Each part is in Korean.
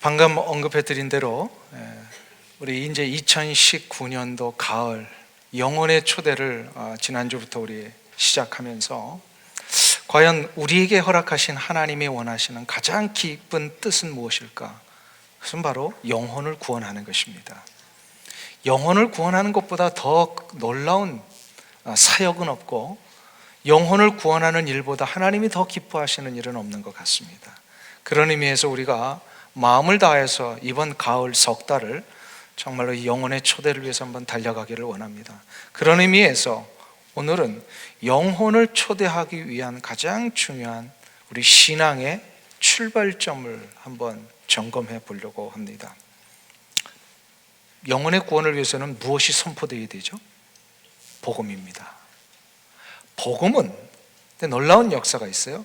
방금 언급해 드린 대로 우리 이제 2019년도 가을 영혼의 초대를 지난주부터 우리 시작하면서 과연 우리에게 허락하신 하나님이 원하시는 가장 깊은 뜻은 무엇일까? 그것은 바로 영혼을 구원하는 것입니다. 영혼을 구원하는 것보다 더 놀라운 사역은 없고, 영혼을 구원하는 일보다 하나님이 더 기뻐하시는 일은 없는 것 같습니다. 그런 의미에서 우리가 마음을 다해서 이번 가을 석 달을 정말로 이 영혼의 초대를 위해서 한번 달려가기를 원합니다. 그런 의미에서 오늘은 영혼을 초대하기 위한 가장 중요한 우리 신앙의 출발점을 한번 점검해 보려고 합니다. 영혼의 구원을 위해서는 무엇이 선포되어야 되죠? 복음입니다. 복음은 놀라운 역사가 있어요.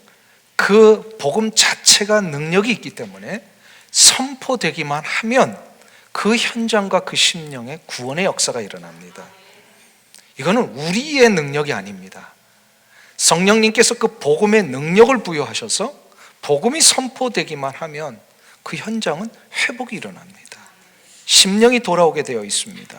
그 복음 자체가 능력이 있기 때문에 선포되기만 하면 그 현장과 그 심령의 구원의 역사가 일어납니다. 이거는 우리의 능력이 아닙니다. 성령님께서 그 복음의 능력을 부여하셔서 복음이 선포되기만 하면 그 현장은 회복이 일어납니다. 심령이 돌아오게 되어 있습니다.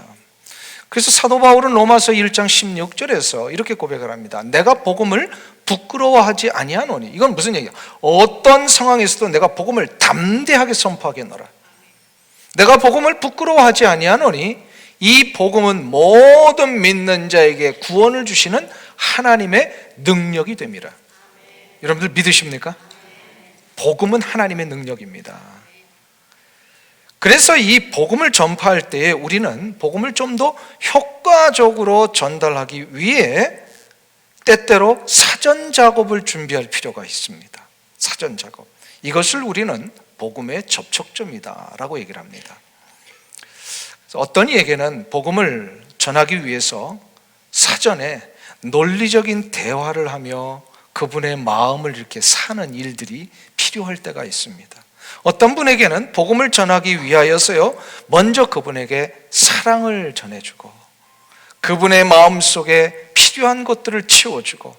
그래서 사도 바울은 로마서 1장 16절에서 이렇게 고백을 합니다. 내가 복음을 부끄러워하지 아니하노니. 이건 무슨 얘기야? 어떤 상황에서도 내가 복음을 담대하게 선포하겠노라. 내가 복음을 부끄러워하지 아니하노니 이 복음은 모든 믿는 자에게 구원을 주시는 하나님의 능력이 됩니다. 여러분들 믿으십니까? 복음은 하나님의 능력입니다. 그래서 이 복음을 전파할 때에 우리는 복음을 좀 더 효과적으로 전달하기 위해 때때로 사전 작업을 준비할 필요가 있습니다. 사전 작업. 이것을 우리는 복음의 접촉점이다라고 얘기를 합니다. 어떤 이에게는 복음을 전하기 위해서 사전에 논리적인 대화를 하며 그분의 마음을 이렇게 사는 일들이 필요할 때가 있습니다. 어떤 분에게는 복음을 전하기 위하여서요, 먼저 그분에게 사랑을 전해주고 그분의 마음속에 필요한 것들을 채워주고,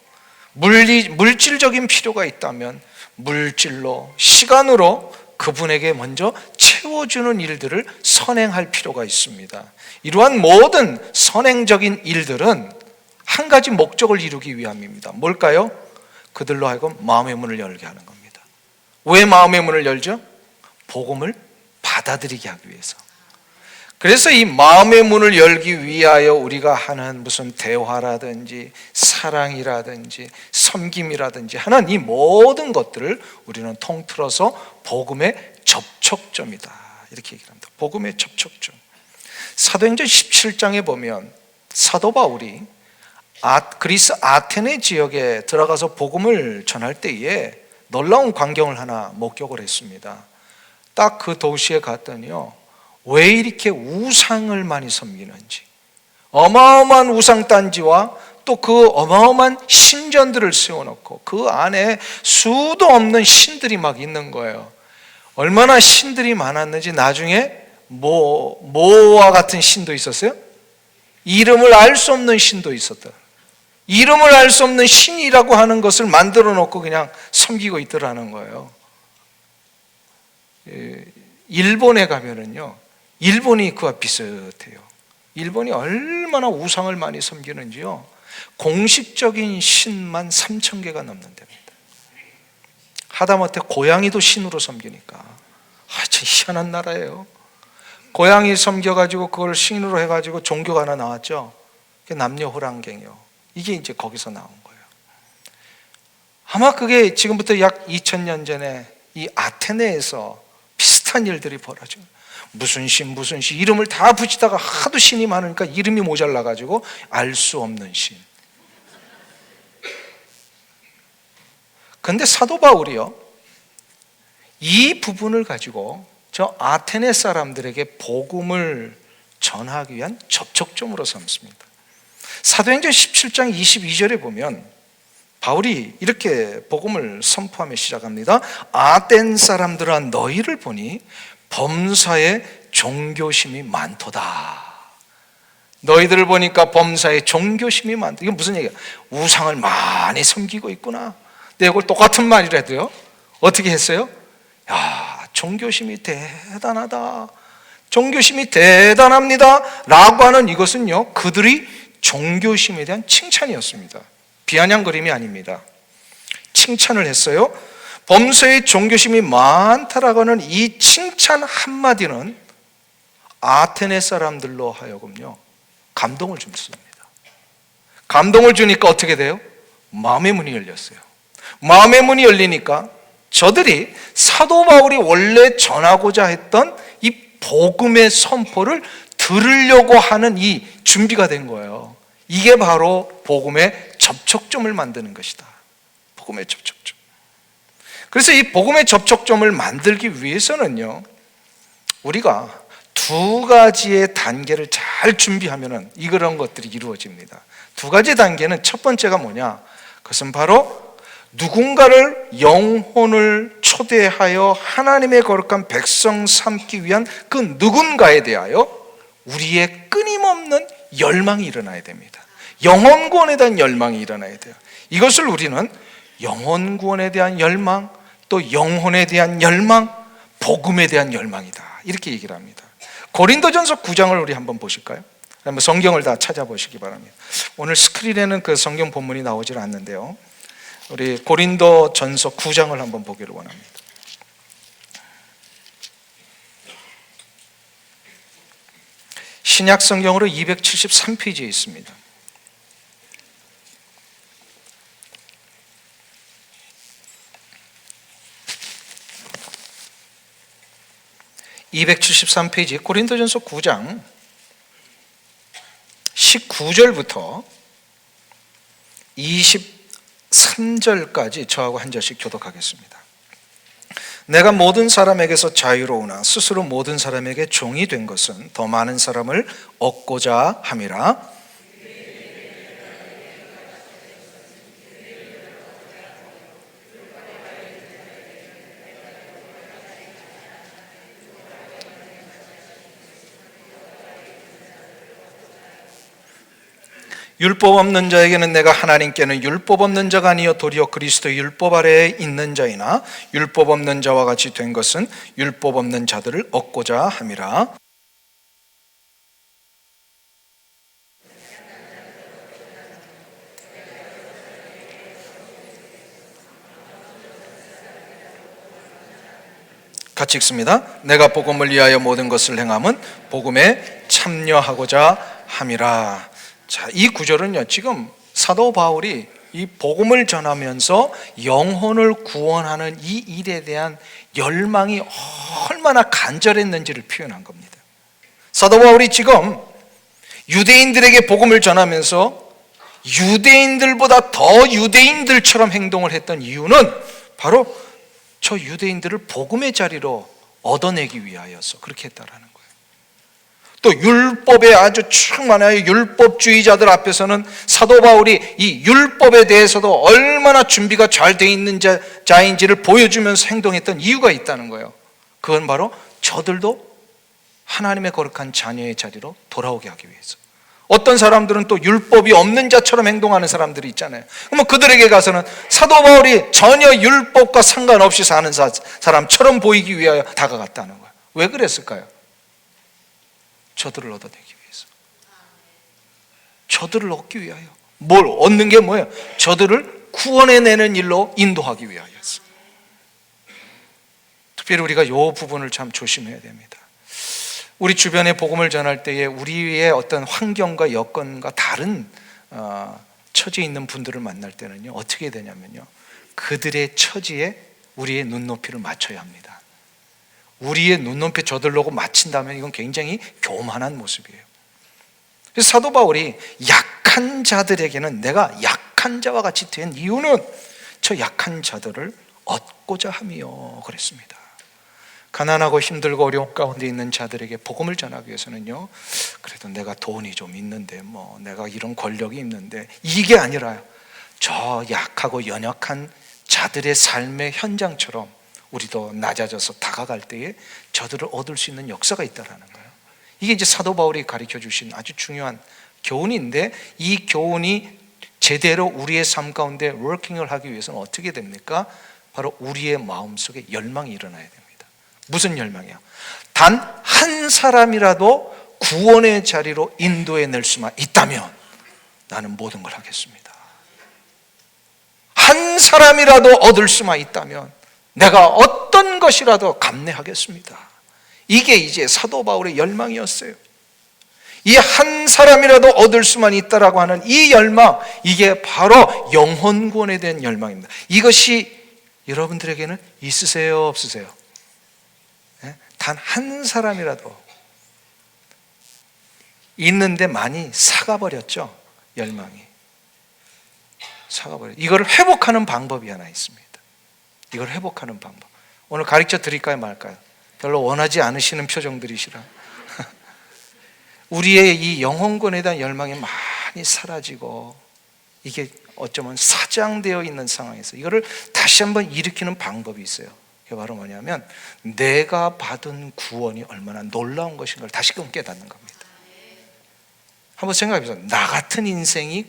물질적인 필요가 있다면 물질로, 시간으로 그분에게 먼저 채워주는 일들을 선행할 필요가 있습니다. 이러한 모든 선행적인 일들은 한 가지 목적을 이루기 위함입니다. 뭘까요? 그들로 하여금 마음의 문을 열게 하는 겁니다. 왜 마음의 문을 열죠? 복음을 받아들이게 하기 위해서. 그래서 이 마음의 문을 열기 위하여 우리가 하는 무슨 대화라든지 사랑이라든지 섬김이라든지 하는 이 모든 것들을 우리는 통틀어서 복음의 접촉점이다, 이렇게 얘기를 합니다. 복음의 접촉점. 사도행전 17장에 보면 사도 바울이 그리스 아테네 지역에 들어가서 복음을 전할 때에 놀라운 광경을 하나 목격을 했습니다. 딱 그 도시에 갔더니요, 왜 이렇게 우상을 많이 섬기는지, 어마어마한 우상단지와 또 그 어마어마한 신전들을 세워놓고 그 안에 수도 없는 신들이 막 있는 거예요. 얼마나 신들이 많았는지 나중에 뭐와 같은 신도 있었어요? 이름을 알 수 없는 신도 있었다. 이름을 알 수 없는 신이라고 하는 것을 만들어 놓고 그냥 섬기고 있더라는 거예요. 일본에 가면은요, 일본이 그와 비슷해요. 일본이 얼마나 우상을 많이 섬기는지요, 공식적인 신만 3,000개가 넘는답니다. 하다못해 고양이도 신으로 섬기니까 참 희한한 나라예요. 고양이 섬겨가지고 그걸 신으로 해가지고 종교가 하나 나왔죠. 남녀 호랑갱이요. 이게 이제 거기서 나온 거예요. 아마 그게 지금부터 약 2000년 전에 이 아테네에서 비슷한 일들이 벌어져요. 무슨 신 이름을 다 붙이다가 하도 신이 많으니까 이름이 모자라가지고 알 수 없는 신. 근데 사도 바울이요, 이 부분을 가지고 저 아테네 사람들에게 복음을 전하기 위한 접촉점으로 삼습니다. 사도행전 17장 22절에 보면 바울이 이렇게 복음을 선포하며 시작합니다. 아덴 사람들아, 너희를 보니 범사에 종교심이 많도다. 너희들을 보니까 범사에 종교심이 많다. 이게 무슨 얘기야? 우상을 많이 섬기고 있구나. 근데 이걸 똑같은 말이라도요, 어떻게 했어요? 야, 종교심이 대단하다, 종교심이 대단합니다 라고 하는 이것은요, 그들이 종교심에 대한 칭찬이었습니다. 비아냥거림이 아닙니다. 칭찬을 했어요. 범서의 종교심이 많다라고 하는 이 칭찬 한마디는 아테네 사람들로 하여금요, 감동을 줬습니다. 감동을 주니까 어떻게 돼요? 마음의 문이 열렸어요. 마음의 문이 열리니까 저들이 사도 바울이 원래 전하고자 했던 이 복음의 선포를 들으려고 하는 이 준비가 된 거예요. 이게 바로 복음의 접촉점을 만드는 것이다. 복음의 접촉점. 그래서 이 복음의 접촉점을 만들기 위해서는요, 우리가 두 가지의 단계를 잘 준비하면 이런 것들이 이루어집니다. 두 가지 단계는, 첫 번째가 뭐냐? 그것은 바로 누군가를, 영혼을 초대하여 하나님의 거룩한 백성 삼기 위한 그 누군가에 대하여 우리의 끊임없는 열망이 일어나야 됩니다. 영혼 구원에 대한 열망이 일어나야 돼요. 이것을 우리는 영혼 구원에 대한 열망, 또 영혼에 대한 열망, 복음에 대한 열망이다, 이렇게 얘기를 합니다. 고린도전서 9장을 우리 한번 보실까요? 한번 성경을 다 찾아보시기 바랍니다. 오늘 스크린에는 그 성경 본문이 나오질 않는데요, 우리 고린도전서 9장을 한번 보기를 원합니다. 신약 성경으로 273페이지에 있습니다. (273페이지) 고린도전서 9장 19절부터 23절까지 저하고 한 절씩 교독하겠습니다. 내가 모든 사람에게서 자유로우나 스스로 모든 사람에게 종이 된 것은 더 많은 사람을 얻고자 함이라. 율법 없는 자에게는 내가 하나님께는 율법 없는 자가 아니요 도리어 그리스도 율법 아래에 있는 자이나 율법 없는 자와 같이 된 것은 율법 없는 자들을 얻고자 함이라. 같이 읽습니다. 내가 복음을 위하여 모든 것을 행함은 복음에 참여하고자 함이라. 자, 이 구절은요, 지금 사도 바울이 이 복음을 전하면서 영혼을 구원하는 이 일에 대한 열망이 얼마나 간절했는지를 표현한 겁니다. 사도 바울이 지금 유대인들에게 복음을 전하면서 유대인들보다 더 유대인들처럼 행동을 했던 이유는 바로 저 유대인들을 복음의 자리로 얻어내기 위하여서 그렇게 했다라는 거예요. 또 율법에 아주 충만하여 율법주의자들 앞에서는 사도 바울이 이 율법에 대해서도 얼마나 준비가 잘 돼 있는 자인지를 보여주면서 행동했던 이유가 있다는 거예요. 그건 바로 저들도 하나님의 거룩한 자녀의 자리로 돌아오게 하기 위해서. 어떤 사람들은 또 율법이 없는 자처럼 행동하는 사람들이 있잖아요. 그러면 그들에게 가서는 사도 바울이 전혀 율법과 상관없이 사는 사람처럼 보이기 위하여 다가갔다는 거예요. 왜 그랬을까요? 저들을 얻어내기 위해서. 저들을 얻기 위하여. 뭘 얻는 게 뭐예요? 저들을 구원해내는 일로 인도하기 위하여서. 특별히 우리가 이 부분을 참 조심해야 됩니다. 우리 주변에 복음을 전할 때에 우리의 어떤 환경과 여건과 다른 처지에 있는 분들을 만날 때는요, 어떻게 되냐면요, 그들의 처지에 우리의 눈높이를 맞춰야 합니다. 우리의 눈높이 저들로고 맞춘다면 이건 굉장히 교만한 모습이에요. 그래서 사도 바울이 약한 자들에게는 내가 약한 자와 같이 된 이유는 저 약한 자들을 얻고자 함이요 그랬습니다. 가난하고 힘들고 어려운 가운데 있는 자들에게 복음을 전하기 위해서는요, 그래도 내가 돈이 좀 있는데 뭐 내가 이런 권력이 있는데 이게 아니라요, 저 약하고 연약한 자들의 삶의 현장처럼 우리도 낮아져서 다가갈 때에 저들을 얻을 수 있는 역사가 있다라는 거예요. 이게 이제 사도 바울이 가르쳐 주신 아주 중요한 교훈인데, 이 교훈이 제대로 우리의 삶 가운데 워킹을 하기 위해서는 어떻게 됩니까? 바로 우리의 마음속에 열망이 일어나야 됩니다. 무슨 열망이요? 단 한 사람이라도 구원의 자리로 인도해낼 수만 있다면 나는 모든 걸 하겠습니다. 한 사람이라도 얻을 수만 있다면 내가 어떤 것이라도 감내하겠습니다. 이게 이제 사도 바울의 열망이었어요. 이 한 사람이라도 얻을 수만 있다라고 하는 이 열망, 이게 바로 영혼 구원에 대한 열망입니다. 이것이 여러분들에게는 있으세요, 없으세요? 단 한 사람이라도 있는데 많이 사가버렸죠. 열망이 사가버려. 이걸 회복하는 방법이 하나 있습니다. 이걸 회복하는 방법. 오늘 가르쳐 드릴까요, 말까요? 별로 원하지 않으시는 표정들이시라. 우리의 이 영혼권에 대한 열망이 많이 사라지고 이게 어쩌면 사장되어 있는 상황에서 이거를 다시 한번 일으키는 방법이 있어요. 그게 바로 뭐냐면 내가 받은 구원이 얼마나 놀라운 것인가를 다시금 깨닫는 겁니다. 한번 생각해 보세요. 나 같은 인생이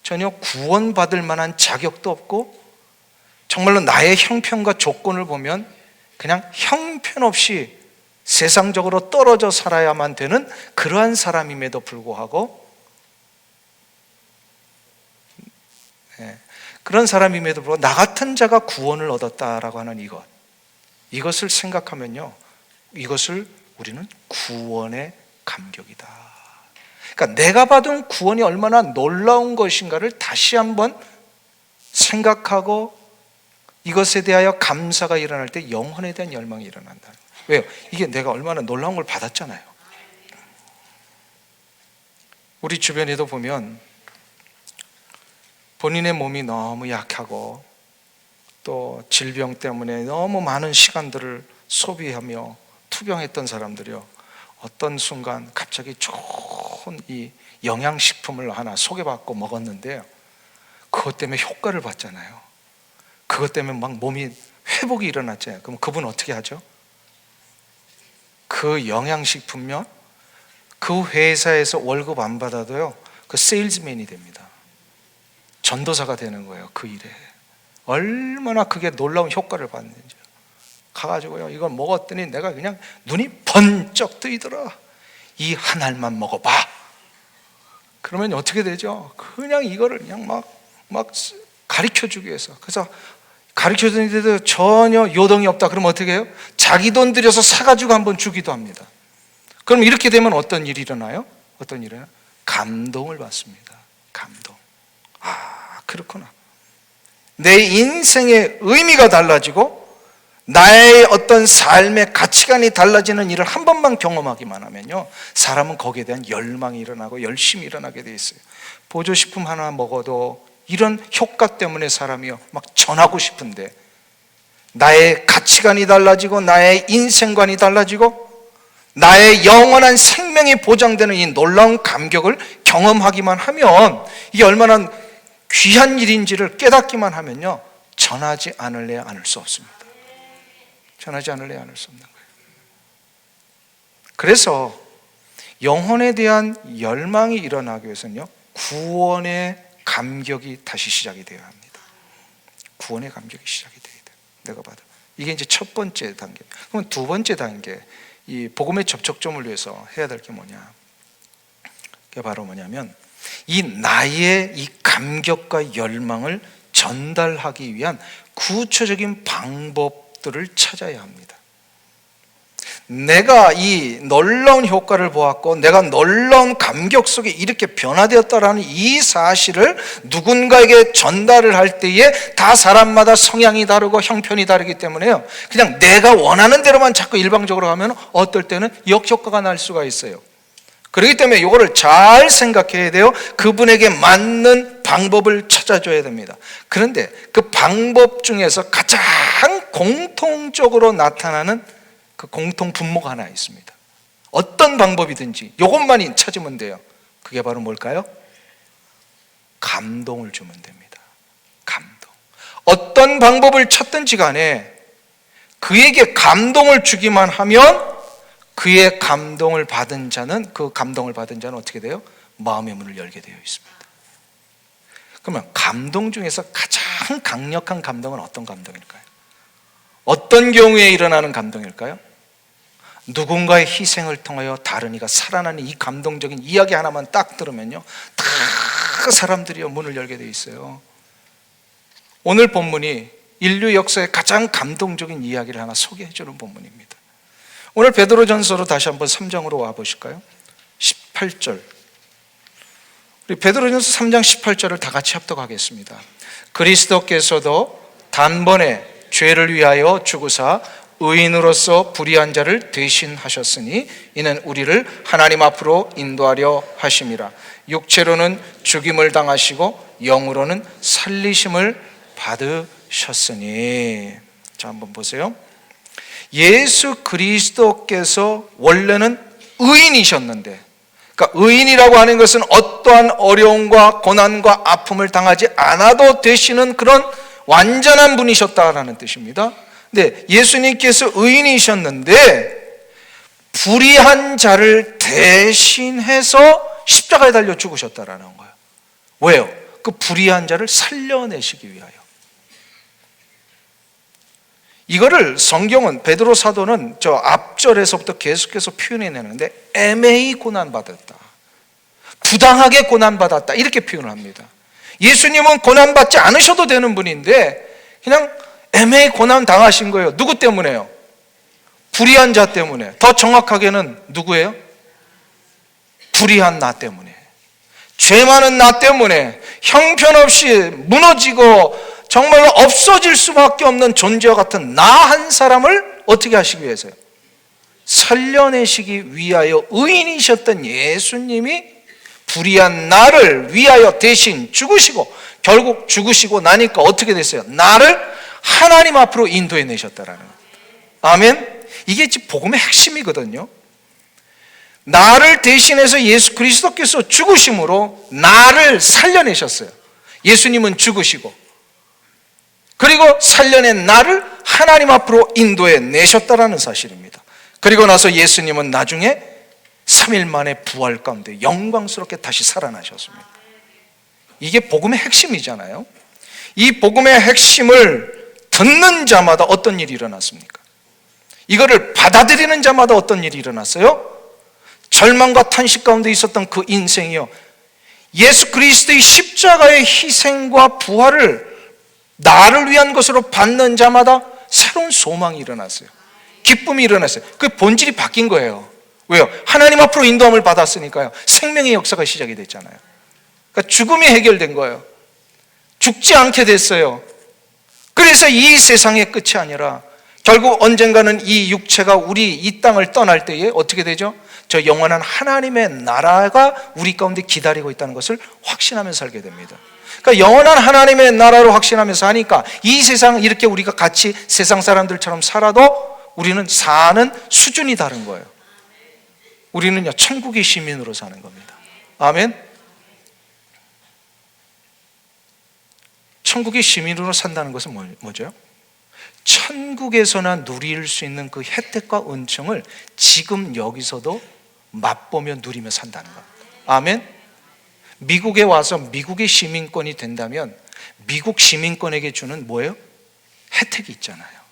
전혀 구원받을 만한 자격도 없고 정말로 나의 형편과 조건을 보면 그냥 형편없이 세상적으로 떨어져 살아야만 되는 그러한 사람임에도 불구하고 그런 사람임에도 불구하고 나 같은 자가 구원을 얻었다라고 하는 이것을 생각하면요, 이것을 우리는 구원의 감격이다. 그러니까 내가 받은 구원이 얼마나 놀라운 것인가를 다시 한번 생각하고 이것에 대하여 감사가 일어날 때 영혼에 대한 열망이 일어난다. 왜요? 이게 내가 얼마나 놀라운 걸 받았잖아요. 우리 주변에도 보면 본인의 몸이 너무 약하고 또 질병 때문에 너무 많은 시간들을 소비하며 투병했던 사람들이요, 어떤 순간 갑자기 좋은 이 영양식품을 하나 소개받고 먹었는데요, 그것 때문에 효과를 봤잖아요. 그것 때문에 막 몸이 회복이 일어났잖아요. 그럼 그분 어떻게 하죠? 그 영양식품요, 그 회사에서 월급 안 받아도요, 그 세일즈맨이 됩니다. 전도사가 되는 거예요. 그 일에 얼마나 그게 놀라운 효과를 받는지. 가가지고요, 이걸 먹었더니 내가 그냥 눈이 번쩍 뜨이더라. 이 한 알만 먹어봐. 그러면 어떻게 되죠? 그냥 이거를 그냥 막 가르쳐주기 위해서. 그래서 가르쳐주는데도 전혀 요동이 없다. 그러면 어떻게 해요? 자기 돈 들여서 사가지고 한번 주기도 합니다. 그럼 이렇게 되면 어떤 일이 일어나요? 어떤 일이 일어나요? 감동을 받습니다. 감동. 아, 그렇구나. 내 인생의 의미가 달라지고 나의 어떤 삶의 가치관이 달라지는 일을 한 번만 경험하기만 하면요, 사람은 거기에 대한 열망이 일어나고 열심히 일어나게 돼 있어요. 보조식품 하나 먹어도 이런 효과 때문에 사람이요 막 전하고 싶은데, 나의 가치관이 달라지고 나의 인생관이 달라지고 나의 영원한 생명이 보장되는 이 놀라운 감격을 경험하기만 하면, 이게 얼마나 귀한 일인지를 깨닫기만 하면요, 전하지 않을래야 않을 수 없습니다. 전하지 않을래야 않을 수 없는 거예요. 그래서 영혼에 대한 열망이 일어나기 위해서는요, 구원의 감격이 다시 시작이 되어야 합니다. 구원의 감격이 시작이 되어야 돼요. 내가 받아. 이게 이제 첫 번째 단계. 그러면 두 번째 단계, 이 복음의 접촉점을 위해서 해야 될 게 뭐냐? 그게 바로 뭐냐면 이 나의 이 감격과 열망을 전달하기 위한 구체적인 방법들을 찾아야 합니다. 내가 이 놀라운 효과를 보았고 내가 놀라운 감격 속에 이렇게 변화되었다라는 이 사실을 누군가에게 전달을 할 때에 다 사람마다 성향이 다르고 형편이 다르기 때문에요, 그냥 내가 원하는 대로만 자꾸 일방적으로 가면 어떨 때는 역효과가 날 수가 있어요. 그렇기 때문에 이거를 잘 생각해야 돼요. 그분에게 맞는 방법을 찾아줘야 됩니다. 그런데 그 방법 중에서 가장 공통적으로 나타나는 그 공통 분모가 하나 있습니다. 어떤 방법이든지 이것만 찾으면 돼요. 그게 바로 뭘까요? 감동을 주면 됩니다. 감동. 어떤 방법을 찾든지 간에 그에게 감동을 주기만 하면 그의 감동을 받은 자는, 그 감동을 받은 자는 어떻게 돼요? 마음의 문을 열게 되어 있습니다. 그러면 감동 중에서 가장 강력한 감동은 어떤 감동일까요? 어떤 경우에 일어나는 감동일까요? 누군가의 희생을 통하여 다른 이가 살아나는 이 감동적인 이야기 하나만 딱 들으면요, 다 사람들이 문을 열게 돼 있어요. 오늘 본문이 인류 역사의 가장 감동적인 이야기를 하나 소개해 주는 본문입니다. 오늘 베드로전서로 다시 한번 3장으로 와 보실까요? 18절. 우리 베드로전서 3장 18절을 다 같이 합독하겠습니다. 그리스도께서도 단번에 죄를 위하여 죽으사 의인으로서 불의한 자를 대신하셨으니 이는 우리를 하나님 앞으로 인도하려 하심이라. 육체로는 죽임을 당하시고 영으로는 살리심을 받으셨으니. 자, 한번 보세요. 예수 그리스도께서 원래는 의인이셨는데, 그러니까 의인이라고 하는 것은 어떠한 어려움과 고난과 아픔을 당하지 않아도 되시는 그런 완전한 분이셨다라는 뜻입니다. 근데 예수님께서 의인이셨는데 불의한 자를 대신해서 십자가에 달려 죽으셨다라는 거예요. 왜요? 그 불의한 자를 살려내시기 위하여. 이거를 성경은, 베드로 사도는 저 앞절에서부터 계속해서 표현해내는데 애매히 고난받았다, 부당하게 고난받았다, 이렇게 표현을 합니다. 예수님은 고난받지 않으셔도 되는 분인데 그냥 애매히 고난 당하신 거예요. 누구 때문에요? 불의한 자 때문에. 더 정확하게는 누구예요? 불의한 나 때문에, 죄 많은 나 때문에 형편없이 무너지고 정말로 없어질 수밖에 없는 존재와 같은 나 한 사람을 어떻게 하시기 위해서요? 살려내시기 위하여 의인이셨던 예수님이 불의한 나를 위하여 대신 죽으시고, 결국 죽으시고 나니까 어떻게 됐어요? 나를 하나님 앞으로 인도해 내셨다라는 거예요. 아멘. 이게 지금 복음의 핵심이거든요. 나를 대신해서 예수 그리스도께서 죽으심으로 나를 살려내셨어요. 예수님은 죽으시고, 그리고 살려낸 나를 하나님 앞으로 인도해 내셨다라는 사실입니다. 그리고 나서 예수님은 나중에 3일 만에 부활 가운데 영광스럽게 다시 살아나셨습니다. 이게 복음의 핵심이잖아요. 이 복음의 핵심을 듣는 자마다 어떤 일이 일어났습니까? 이거를 받아들이는 자마다 어떤 일이 일어났어요? 절망과 탄식 가운데 있었던 그 인생이요, 예수 그리스도의 십자가의 희생과 부활을 나를 위한 것으로 받는 자마다 새로운 소망이 일어났어요. 기쁨이 일어났어요. 그 본질이 바뀐 거예요. 왜요? 하나님 앞으로 인도함을 받았으니까요. 생명의 역사가 시작이 됐잖아요. 그러니까 죽음이 해결된 거예요. 죽지 않게 됐어요. 그래서 이 세상의 끝이 아니라 결국 언젠가는 이 육체가 우리 이 땅을 떠날 때에 어떻게 되죠? 저 영원한 하나님의 나라가 우리 가운데 기다리고 있다는 것을 확신하면서 살게 됩니다. 그러니까 영원한 하나님의 나라로 확신하면서 하니까 이 세상, 이렇게 우리가 같이 세상 사람들처럼 살아도 우리는 사는 수준이 다른 거예요. 우리는요, 천국의 시민으로 사는 겁니다. 아멘. 천국의 시민으로 산다는 것은 뭐죠? 천국에서나 누릴 수 있는 그 혜택과 은총을 지금 여기서도 맛보며 누리며 산다는 것. 아멘. 미국에 와서 미국의 시민권이 된다면 미국 시민권에게 주는 뭐예요? 혜택이 있잖아요.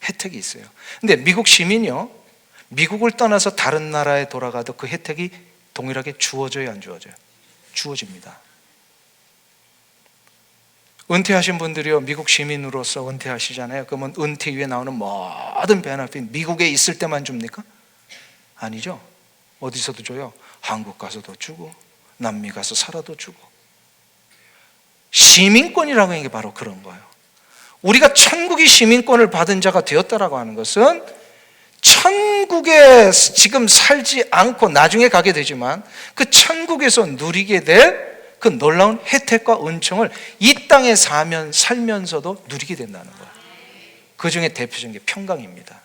혜택이 있어요. 근데 미국 시민이요, 미국을 떠나서 다른 나라에 돌아가도 그 혜택이 동일하게 주어져요, 안 주어져요? 주어집니다. 은퇴하신 분들이요, 미국 시민으로서 은퇴하시잖아요. 그러면 은퇴 후에 나오는 모든 베네핏 미국에 있을 때만 줍니까? 아니죠. 어디서도 줘요. 한국 가서도 주고 남미 가서 살아도 주고. 시민권이라고 하는 게 바로 그런 거예요. 우리가 천국의 시민권을 받은 자가 되었다라고 하는 것은 천국에 지금 살지 않고 나중에 가게 되지만 그 천국에서 누리게 될 그 놀라운 혜택과 은총을 이 땅에 살면서도 누리게 된다는 거예요. 그 중에 대표적인 게 평강입니다.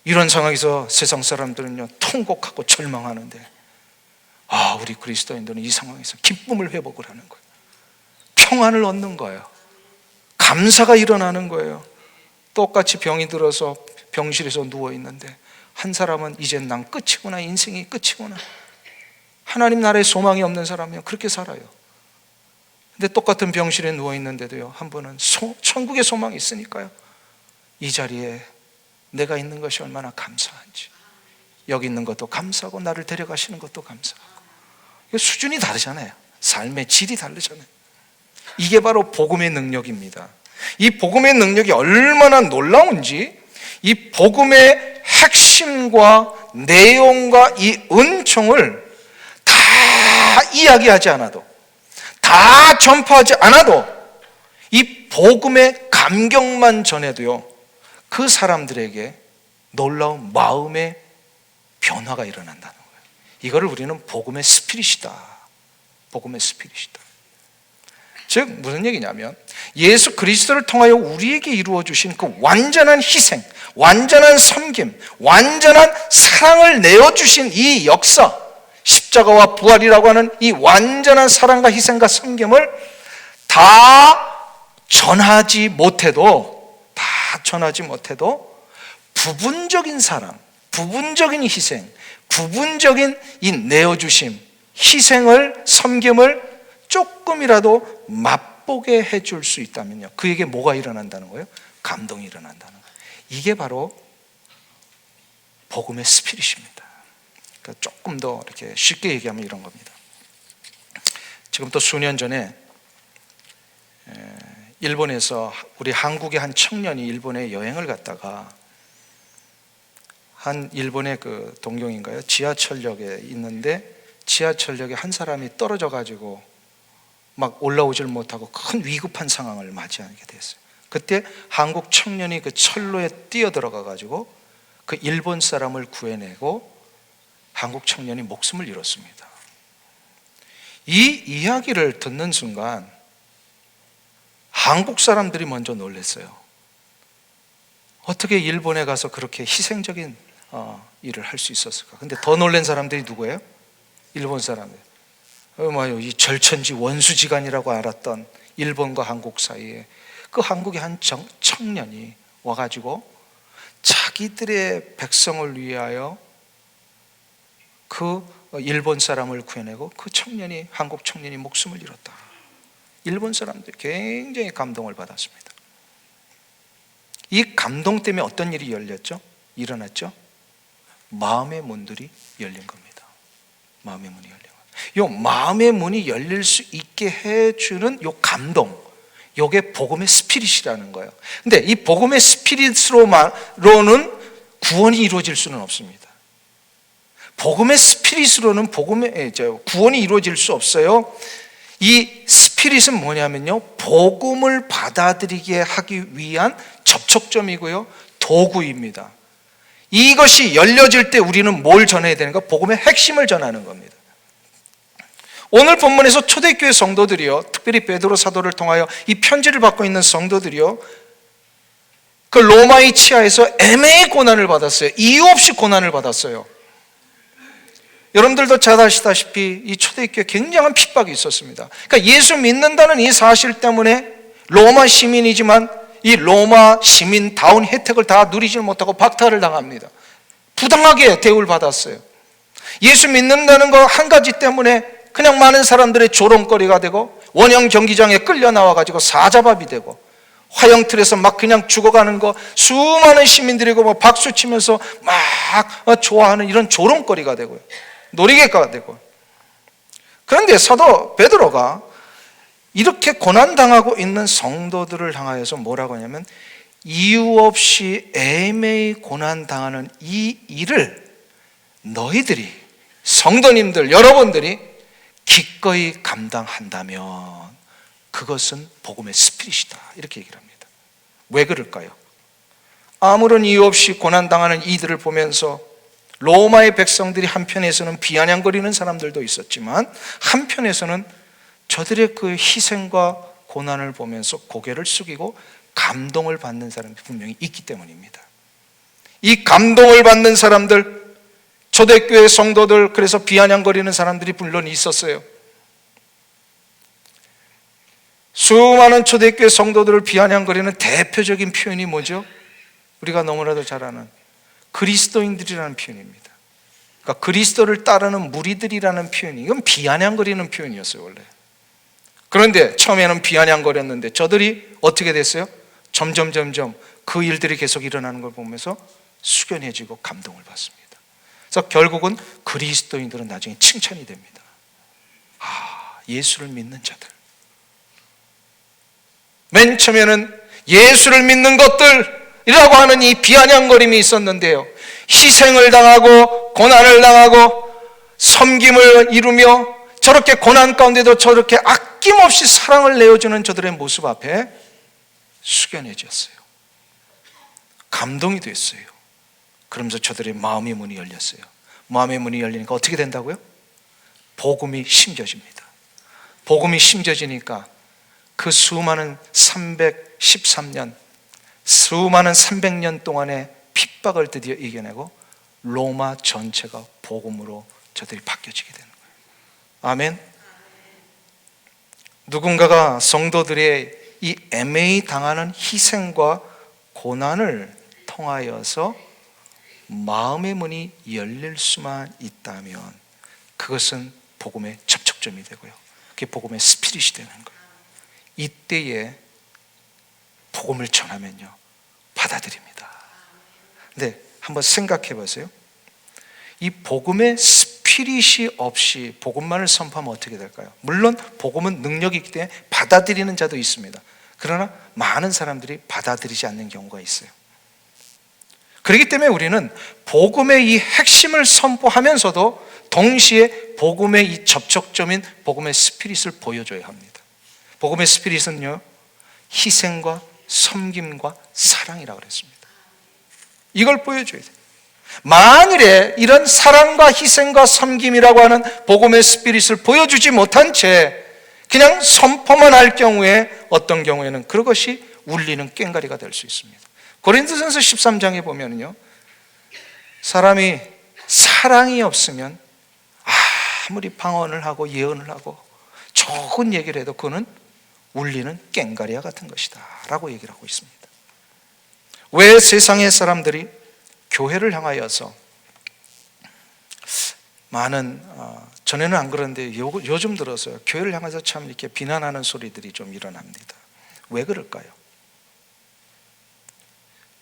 이런 상황에서 세상 사람들은요, 통곡하고 절망하는데, 우리 그리스도인들은 이 상황에서 기쁨을 회복을 하는 거예요. 평안을 얻는 거예요. 감사가 일어나는 거예요. 똑같이 병이 들어서 병실에서 누워있는데 한 사람은 이젠 난 끝이구나, 인생이 끝이구나, 하나님 나라에 소망이 없는 사람이요, 그렇게 살아요. 근데 똑같은 병실에 누워 있는데도요, 한 분은 천국의 소망이 있으니까요, 이 자리에 내가 있는 것이 얼마나 감사한지, 여기 있는 것도 감사하고 나를 데려가시는 것도 감사하고. 수준이 다르잖아요. 삶의 질이 다르잖아요. 이게 바로 복음의 능력입니다. 이 복음의 능력이 얼마나 놀라운지, 이 복음의 핵심과 내용과 이 은총을 다 이야기하지 않아도, 다 전파하지 않아도, 이 복음의 감격만 전해도요, 그 사람들에게 놀라운 마음의 변화가 일어난다는 거예요. 이거를 우리는 복음의 스피릿이다. 복음의 스피릿이다. 즉 무슨 얘기냐면, 예수 그리스도를 통하여 우리에게 이루어 주신 그 완전한 희생, 완전한 섬김, 완전한 사랑을 내어주신 이 역사, 십자가와 부활이라고 하는 이 완전한 사랑과 희생과 섬김을 다 전하지 못해도 부분적인 사랑, 부분적인 희생, 부분적인 이 내어주심, 희생을, 섬김을 조금이라도 맛보게 해줄 수 있다면요, 그에게 뭐가 일어난다는 거예요? 감동이 일어난다는 거예요. 이게 바로 복음의 스피릿입니다. 그러니까 조금 더 이렇게 쉽게 얘기하면 이런 겁니다. 지금 또 수년 전에 일본에서 우리 한국의 한 청년이 일본에 여행을 갔다가 한 일본의 그 동경인가요? 지하철역에 있는데 지하철역에 한 사람이 떨어져 가지고 막 올라오질 못하고 큰 위급한 상황을 맞이하게 됐어요. 그때 한국 청년이 그 철로에 뛰어들어가 가지고 그 일본 사람을 구해내고 한국 청년이 목숨을 잃었습니다. 이 이야기를 듣는 순간 한국 사람들이 먼저 놀랐어요. 어떻게 일본에 가서 그렇게 희생적인 일을 할 수 있었을까? 근데 더 놀란 사람들이 누구예요? 일본 사람들. 이 절천지 원수지간이라고 알았던 일본과 한국 사이에 그 한국의 한 청년이 와가지고 자기들의 백성을 위하여 그 일본 사람을 구해내고 그 청년이, 한국 청년이 목숨을 잃었다. 일본 사람들이 굉장히 감동을 받았습니다. 이 감동 때문에 어떤 일이 일어났죠? 마음의 문들이 열린 겁니다. 마음의 문이 열린 겁니다. 요 마음의 문이 열릴 수 있게 해주는 요 감동, 요게 복음의 스피릿이라는 거예요. 근데 이 복음의 스피릿으로는 구원이 이루어질 수는 없습니다. 복음의 스피릿으로는 구원이 이루어질 수 없어요. 이 스피릿은 뭐냐면요, 복음을 받아들이게 하기 위한 접촉점이고요, 도구입니다. 이것이 열려질 때 우리는 뭘 전해야 되는가? 복음의 핵심을 전하는 겁니다. 오늘 본문에서 초대교회 성도들이요, 특별히 베드로 사도를 통하여 이 편지를 받고 있는 성도들이요, 그 로마의 치하에서 애매히 고난을 받았어요. 이유 없이 고난을 받았어요. 여러분들도 잘 아시다시피 이 초대교회에 굉장한 핍박이 있었습니다. 그러니까 예수 믿는다는 이 사실 때문에 로마 시민이지만 이 로마 시민다운 혜택을 다 누리지 못하고 박탈을 당합니다. 부당하게 대우를 받았어요. 예수 믿는다는 거 한 가지 때문에 그냥 많은 사람들의 조롱거리가 되고 원형 경기장에 끌려 나와가지고 사자밥이 되고 화영틀에서 막 그냥 죽어가는 거 수많은 시민들이고 뭐 박수 치면서 막 좋아하는 이런 조롱거리가 되고요, 놀이개가 되고. 그런데 사도 베드로가 이렇게 고난당하고 있는 성도들을 향하여서 뭐라고 하냐면, 이유 없이 애매히 고난당하는 이 일을 너희들이, 성도님들 여러분들이 기꺼이 감당한다면 그것은 복음의 스피릿이다, 이렇게 얘기를 합니다. 왜 그럴까요? 아무런 이유 없이 고난당하는 이들을 보면서 로마의 백성들이 한편에서는 비아냥거리는 사람들도 있었지만 한편에서는 저들의 그 희생과 고난을 보면서 고개를 숙이고 감동을 받는 사람이 분명히 있기 때문입니다. 이 감동을 받는 사람들, 초대교회 성도들, 그래서 비아냥거리는 사람들이 물론 있었어요. 수많은 초대교회 성도들을 비아냥거리는 대표적인 표현이 뭐죠? 우리가 너무나도 잘 아는 그리스도인들이라는 표현입니다. 그러니까 그리스도를 따르는 무리들이라는 표현이, 이건 비아냥거리는 표현이었어요 원래. 그런데 처음에는 비아냥거렸는데 저들이 어떻게 됐어요? 점점 그 일들이 계속 일어나는 걸 보면서 숙연해지고 감동을 받습니다. 그래서 결국은 그리스도인들은 나중에 칭찬이 됩니다. 예수를 믿는 자들. 맨 처음에는 예수를 믿는 것들이라고 하는 이 비아냥거림이 있었는데요, 희생을 당하고 고난을 당하고 섬김을 이루며 저렇게 고난 가운데도 저렇게 아낌없이 사랑을 내어주는 저들의 모습 앞에 숙연해졌어요. 감동이 됐어요. 그러면서 저들의 마음의 문이 열렸어요. 마음의 문이 열리니까 어떻게 된다고요? 복음이 심겨집니다. 복음이 심겨지니까 그 수많은 313년, 수많은 300년 동안의 핍박을 드디어 이겨내고 로마 전체가 복음으로 저들이 바뀌어지게 되는 거예요. 아멘. 누군가가 성도들의 이 애매히 당하는 희생과 고난을 통하여서 마음의 문이 열릴 수만 있다면 그것은 복음의 접촉점이 되고요, 그게 복음의 스피릿이 되는 거예요. 이때에 복음을 전하면요, 받아들입니다. 근데 한번 생각해 보세요. 이 복음의 스피릿이 없이 복음만을 선포하면 어떻게 될까요? 물론 복음은 능력이 있기 때문에 받아들이는 자도 있습니다. 그러나 많은 사람들이 받아들이지 않는 경우가 있어요. 그렇기 때문에 우리는 복음의 이 핵심을 선포하면서도 동시에 복음의 이 접촉점인 복음의 스피릿을 보여줘야 합니다. 복음의 스피릿은요, 희생과 섬김과 사랑이라고 그랬습니다. 이걸 보여줘야 돼요. 만일에 이런 사랑과 희생과 섬김이라고 하는 복음의 스피릿을 보여주지 못한 채 그냥 선포만 할 경우에 어떤 경우에는 그것이 울리는 꽹과리가 될 수 있습니다. 고린도전서 13장에 보면요, 사람이 사랑이 없으면 아무리 방언을 하고 예언을 하고 좋은 얘기를 해도 그거는 울리는 꽹과리와 같은 것이다 라고 얘기를 하고 있습니다. 왜 세상의 사람들이 교회를 향하여서 많은, 전에는 안 그런데 요즘 들어서 교회를 향해서 참 이렇게 비난하는 소리들이 좀 일어납니다. 왜 그럴까요?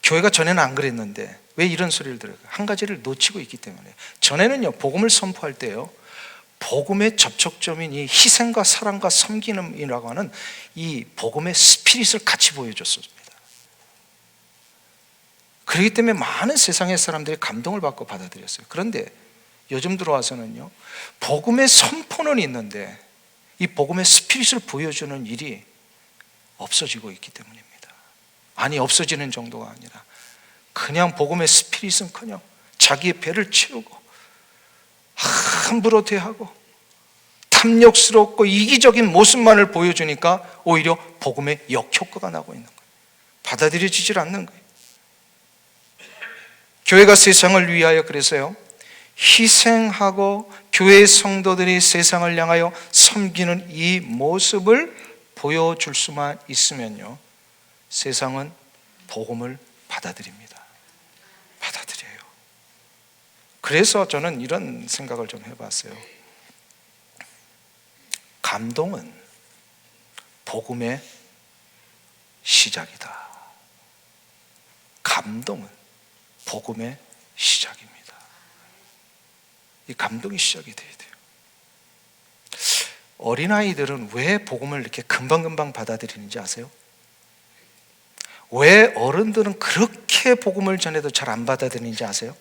교회가 전에는 안 그랬는데 왜 이런 소리를 들어요? 한 가지를 놓치고 있기 때문에. 전에는요, 복음을 선포할 때요, 복음의 접촉점인 이 희생과 사랑과 섬김이라고 하는 이 복음의 스피릿을 같이 보여줬습니다. 그렇기 때문에 많은 세상의 사람들이 감동을 받고 받아들였어요. 그런데 요즘 들어와서는요, 복음의 선포는 있는데 이 복음의 스피릿을 보여주는 일이 없어지고 있기 때문입니다. 아니, 없어지는 정도가 아니라 그냥 복음의 스피릿은커녕 자기의 배를 채우고 함부로 대하고 탐욕스럽고 이기적인 모습만을 보여주니까 오히려 복음의 역효과가 나고 있는 거예요. 받아들여지질 않는 거예요. 교회가 세상을 위하여 그래서요, 희생하고 교회 성도들이 세상을 향하여 섬기는 이 모습을 보여줄 수만 있으면요, 세상은 복음을 받아들입니다. 받아들여요. 그래서 저는 이런 생각을 좀 해봤어요. 감동은 복음의 시작이다. 감동은 복음의 시작입니다. 이 감동이 시작이 돼야 돼요. 어린아이들은 왜 복음을 이렇게 금방금방 받아들이는지 아세요? 왜 어른들은 그렇게 복음을 전해도 잘 안 받아들이는지 아세요?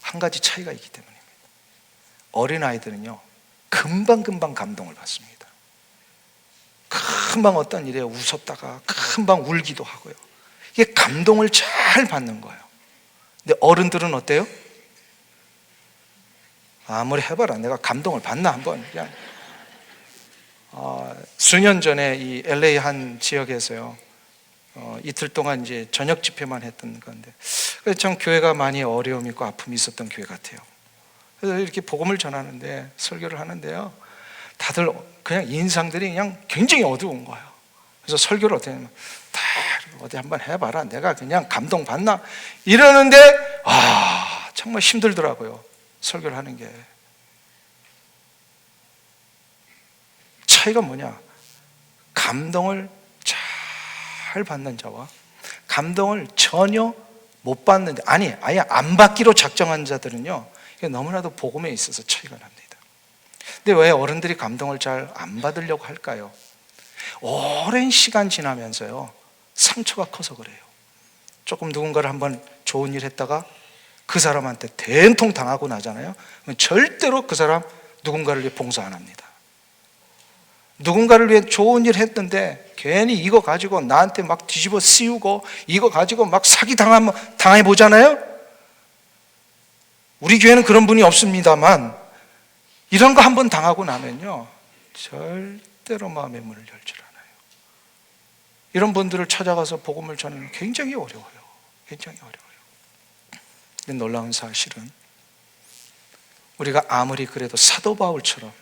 한 가지 차이가 있기 때문입니다. 어린아이들은요, 금방금방 감동을 받습니다. 금방 어떤 일에 웃었다가 금방 울기도 하고요. 이게 감동을 잘 받는 거예요. 근데 어른들은 어때요? 아무리 해봐라, 내가 감동을 받나 한번. 그냥 수년 전에 이 LA 한 지역에서요, 이틀 동안 이제 저녁 집회만 했던 건데, 그래서 참 교회가 많이 어려움이 있고 아픔이 있었던 교회 같아요. 그래서 이렇게 복음을 전하는데, 설교를 하는데요, 다들 그냥 인상들이 그냥 굉장히 어두운 거예요. 그래서 설교를 어떻게 하냐면, 다 어디 한번 해봐라, 내가 그냥 감동 받나 이러는데, 정말 힘들더라고요, 설교를 하는 게. 차이가 뭐냐? 감동을 잘 받는 자와 감동을 전혀 못 받는 자, 아니 아예 안 받기로 작정한 자들은요, 이게 너무나도 복음에 있어서 차이가 납니다. 근데 왜 어른들이 감동을 잘 안 받으려고 할까요? 오랜 시간 지나면서요, 상처가 커서 그래요. 조금 누군가를 한번 좋은 일 했다가 그 사람한테 된통 당하고 나잖아요. 절대로 그 사람 누군가를 위해 봉사 안 합니다. 누군가를 위해 좋은 일 했는데 괜히 이거 가지고 나한테 막 뒤집어 씌우고 이거 가지고 막 사기 당해 보잖아요. 우리 교회는 그런 분이 없습니다만 이런 거 한번 당하고 나면요, 절대로 마음의 문을 열질 않아요. 이런 분들을 찾아가서 복음을 전하는 굉장히 어려워요. 굉장히 어려워요. 근데 놀라운 사실은 우리가 아무리 그래도 사도 바울처럼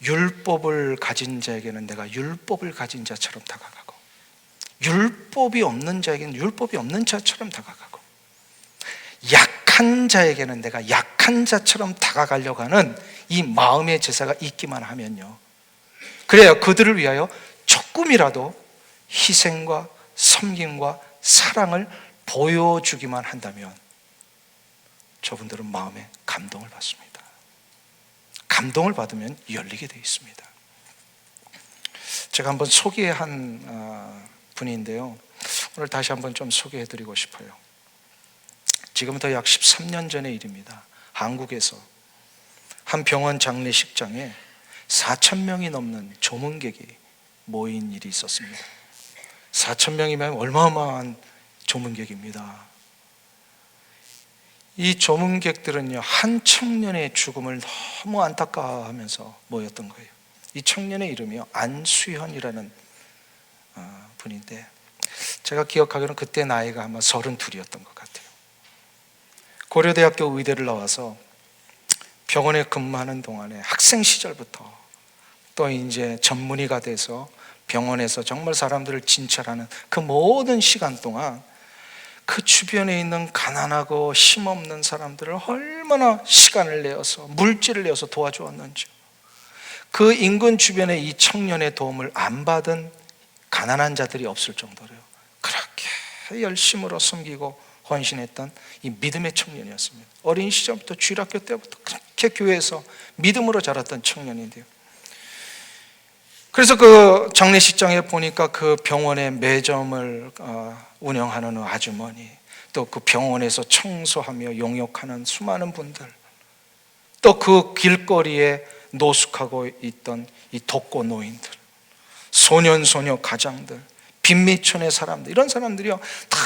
율법을 가진 자에게는 내가 율법을 가진 자처럼 다가가고, 율법이 없는 자에게는 율법이 없는 자처럼 다가가고, 약한 자에게는 내가 약한 자처럼 다가가려고 하는 이 마음의 제사가 있기만 하면요, 그래야 그들을 위하여 조금이라도 희생과 섬김과 사랑을 보여주기만 한다면 저분들은 마음에 감동을 받습니다. 감동을 받으면 열리게 되어 있습니다. 제가 한번 소개한 분인데요, 오늘 다시 한번 좀 소개해드리고 싶어요. 지금부터 약 13년 전의 일입니다. 한국에서 한 병원 장례식장에 4,000명이 넘는 조문객이 모인 일이 있었습니다. 4,000명이면 어마어마한 조문객입니다. 이 조문객들은요, 한 청년의 죽음을 너무 안타까워하면서 모였던 거예요. 이 청년의 이름이요, 안수현이라는 분인데, 제가 기억하기로는 그때 나이가 아마 32이었던 것 같아요. 고려대학교 의대를 나와서 병원에 근무하는 동안에 학생 시절부터 또 이제 전문의가 돼서 병원에서 정말 사람들을 진찰하는 그 모든 시간 동안 그 주변에 있는 가난하고 힘없는 사람들을 얼마나 시간을 내어서 물질을 내어서 도와주었는지, 그 인근 주변에 이 청년의 도움을 안 받은 가난한 자들이 없을 정도로요, 그렇게 열심으로 섬기고 헌신했던 이 믿음의 청년이었습니다. 어린 시절부터 주일학교 때부터 그렇게 교회에서 믿음으로 자랐던 청년인데요, 그래서 그 장례식장에 보니까 그 병원의 매점을 운영하는 아주머니, 또 그 병원에서 청소하며 용역하는 수많은 분들, 또 그 길거리에 노숙하고 있던 이 독거 노인들, 소년소녀 가장들, 빈민촌의 사람들, 이런 사람들이요 다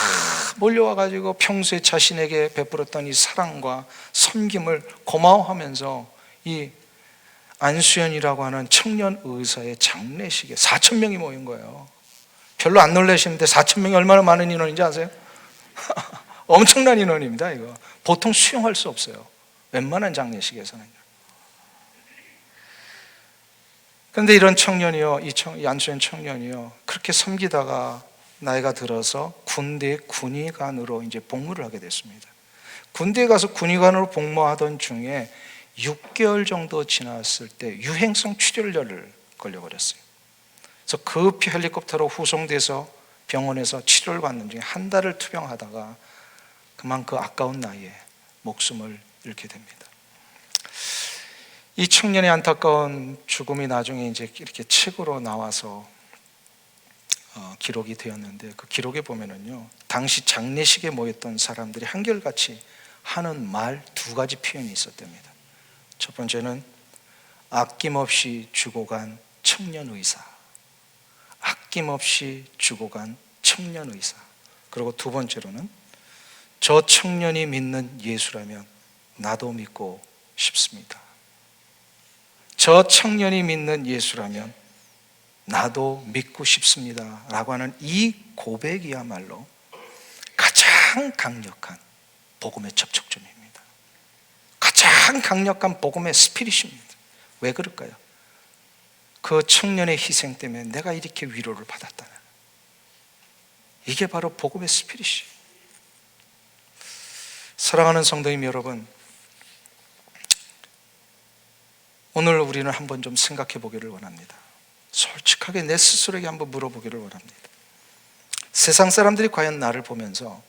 몰려와가지고 평소에 자신에게 베풀었던 이 사랑과 섬김을 고마워하면서 이 안수현이라고 하는 청년 의사의 장례식에 4,000명이 모인 거예요. 별로 안 놀라시는데 4,000명이 얼마나 많은 인원인지 아세요? 엄청난 인원입니다. 이거 보통 수용할 수 없어요, 웬만한 장례식에서는. 그런데 이런 청년이요, 이 안수현 청년이요, 그렇게 섬기다가 나이가 들어서 군대 군의관으로 이제 복무를 하게 됐습니다. 군대에 가서 군의관으로 복무하던 중에 6개월 정도 지났을 때 유행성 출혈열을 걸려버렸어요. 그래서 급히 헬리콥터로 후송돼서 병원에서 치료를 받는 중에 한 달을 투병하다가 그만 그 아까운 나이에 목숨을 잃게 됩니다. 이 청년의 안타까운 죽음이 나중에 이제 이렇게 책으로 나와서 기록이 되었는데, 그 기록에 보면은요, 당시 장례식에 모였던 사람들이 한결같이 하는 말 2가지 표현이 있었답니다. 첫 번째는 아낌없이 죽어간 청년 의사, 아낌없이 죽어간 청년 의사. 그리고 두 번째로는 저 청년이 믿는 예수라면 나도 믿고 싶습니다. 저 청년이 믿는 예수라면 나도 믿고 싶습니다 라고 하는 이 고백이야말로 가장 강력한 복음의 접촉점입니다. 가장 강력한 복음의 스피릿입니다. 왜 그럴까요? 그 청년의 희생 때문에 내가 이렇게 위로를 받았다는, 이게 바로 복음의 스피릿이에요. 사랑하는 성도님 여러분, 오늘 우리는 한번 좀 생각해 보기를 원합니다. 솔직하게 내 스스로에게 한번 물어보기를 원합니다. 세상 사람들이 과연 나를 보면서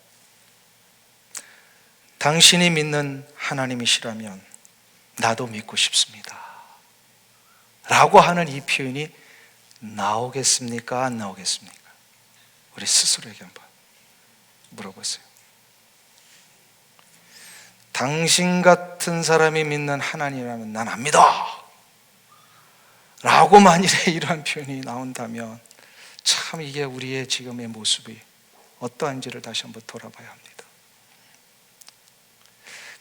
당신이 믿는 하나님이시라면 나도 믿고 싶습니다 라고 하는 이 표현이 나오겠습니까? 안 나오겠습니까? 우리 스스로에게 한번 물어보세요. 당신 같은 사람이 믿는 하나님이라면 난 안 믿어 라고 만일에 이러한 표현이 나온다면 참 이게 우리의 지금의 모습이 어떠한지를 다시 한번 돌아봐야 합니다.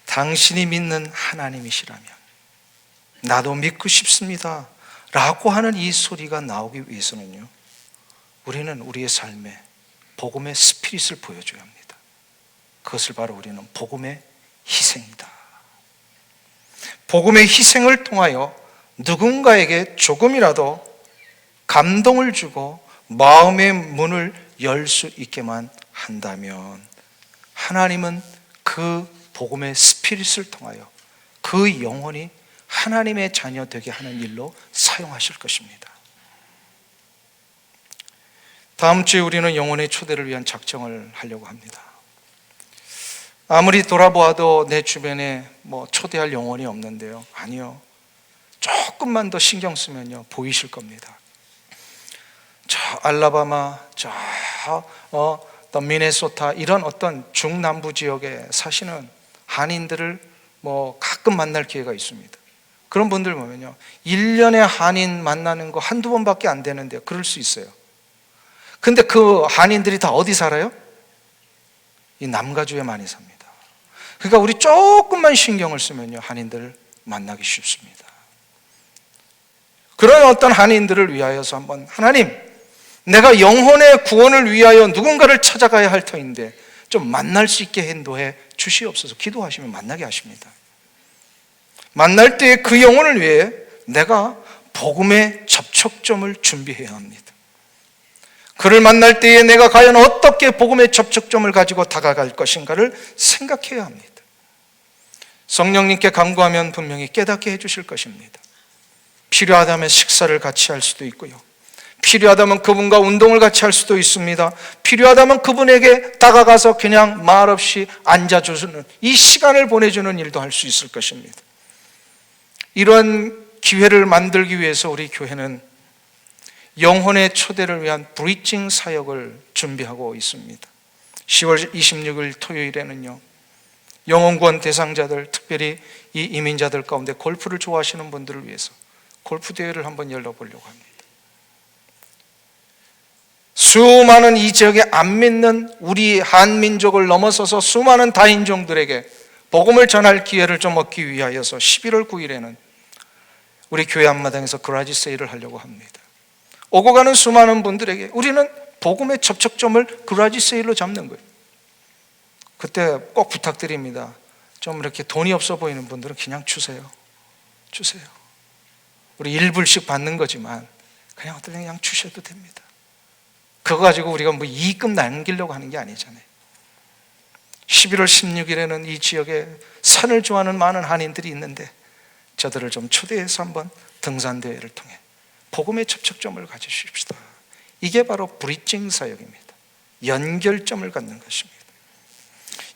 당신이 믿는 하나님이시라면 나도 믿고 싶습니다 라고 하는 이 소리가 나오기 위해서는요, 우리는 우리의 삶에 복음의 스피릿을 보여줘야 합니다. 그것을 바로 우리는 복음의 희생이다. 복음의 희생을 통하여 누군가에게 조금이라도 감동을 주고 마음의 문을 열 수 있게만 한다면 하나님은 그 복음의 스피릿을 통하여 그 영혼이 하나님의 자녀 되게 하는 일로 사용하실 것입니다. 다음 주에 우리는 영혼의 초대를 위한 작정을 하려고 합니다. 아무리 돌아보아도 내 주변에 초대할 영혼이 없는데요. 아니요. 조금만 더 신경 쓰면요, 보이실 겁니다. 저 알라바마, 또 미네소타 이런 어떤 중남부 지역에 사시는 한인들을 가끔 만날 기회가 있습니다. 그런 분들 보면요, 1년에 한인 만나는 거 한두 번밖에 안 되는데요, 그럴 수 있어요. 근데 그 한인들이 다 어디 살아요? 이 남가주에 많이 삽니다. 그러니까 우리 조금만 신경을 쓰면요, 한인들을 만나기 쉽습니다. 그런 어떤 한인들을 위하여서 한번, 하나님, 내가 영혼의 구원을 위하여 누군가를 찾아가야 할 터인데 좀 만날 수 있게 인도해 주시옵소서. 기도하시면 만나게 하십니다. 만날 때 그 영혼을 위해 내가 복음의 접촉점을 준비해야 합니다. 그를 만날 때에 내가 과연 어떻게 복음의 접촉점을 가지고 다가갈 것인가를 생각해야 합니다. 성령님께 간구하면 분명히 깨닫게 해주실 것입니다. 필요하다면 식사를 같이 할 수도 있고요, 필요하다면 그분과 운동을 같이 할 수도 있습니다. 필요하다면 그분에게 다가가서 그냥 말없이 앉아주는 이 시간을 보내주는 일도 할 수 있을 것입니다. 이러한 기회를 만들기 위해서 우리 교회는 영혼의 초대를 위한 브리징 사역을 준비하고 있습니다. 10월 26일 토요일에는요, 영혼구원 대상자들, 특별히 이 이민자들 가운데 골프를 좋아하시는 분들을 위해서 골프 대회를 한번 열어보려고 합니다. 수많은 이 지역에 안 믿는 우리 한민족을 넘어서서 수많은 다인종들에게 복음을 전할 기회를 좀 얻기 위하여서 11월 9일에는 우리 교회 앞마당에서 그라지 세일을 하려고 합니다. 오고 가는 수많은 분들에게 우리는 복음의 접촉점을 그라지 세일로 잡는 거예요. 그때 꼭 부탁드립니다. 좀 이렇게 돈이 없어 보이는 분들은 그냥 주세요. 우리 1불씩 받는 거지만 그냥 주셔도 됩니다. 그거 가지고 우리가 이익금 남기려고 하는 게 아니잖아요. 11월 16일에는 이 지역에 산을 좋아하는 많은 한인들이 있는데 저들을 좀 초대해서 한번 등산대회를 통해 복음의 접촉점을 가지십시다. 이게 바로 브리징 사역입니다. 연결점을 갖는 것입니다.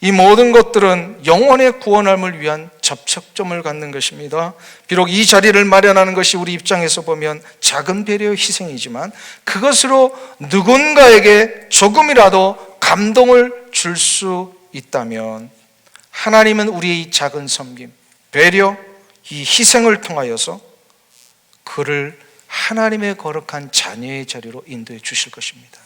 이 모든 것들은 영혼의 구원함을 위한 접촉점을 갖는 것입니다. 비록 이 자리를 마련하는 것이 우리 입장에서 보면 작은 배려의 희생이지만 그것으로 누군가에게 조금이라도 감동을 줄 수 있다면 하나님은 우리의 이 작은 섬김, 배려, 이 희생을 통하여서 그를 하나님의 거룩한 자녀의 자리로 인도해 주실 것입니다.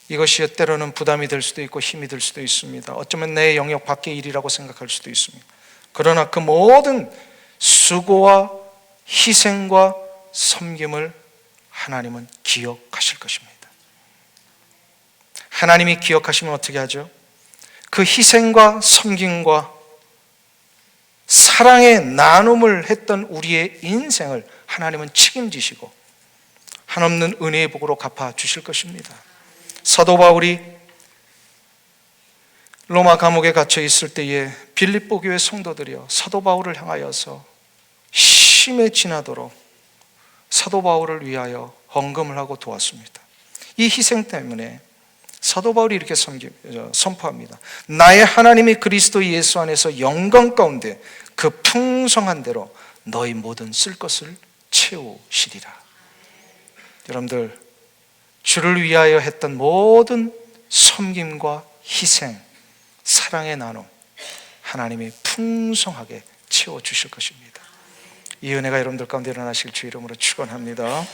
이것이 때로는 부담이 될 수도 있고 힘이 들 수도 있습니다. 어쩌면 내 영역 밖의 일이라고 생각할 수도 있습니다. 그러나 그 모든 수고와 희생과 섬김을 하나님은 기억하실 것입니다. 하나님이 기억하시면 어떻게 하죠? 그 희생과 섬김과 사랑의 나눔을 했던 우리의 인생을 하나님은 책임지시고 한없는 은혜의 복으로 갚아 주실 것입니다. 사도 바울이 로마 감옥에 갇혀 있을 때에 빌립보 교회 성도들이여 사도 바울을 향하여서 심에 지나도록 사도 바울을 위하여 헌금을 하고 도왔습니다. 이 희생 때문에 사도 바울이 이렇게 선포합니다. 나의 하나님이 그리스도 예수 안에서 영광 가운데 그 풍성한 대로 너희 모든 쓸 것을 채우시리라. 여러분들, 주를 위하여 했던 모든 섬김과 희생, 사랑의 나눔, 하나님이 풍성하게 채워주실 것입니다. 이 은혜가 여러분들 가운데 일어나실 주 이름으로 축원합니다.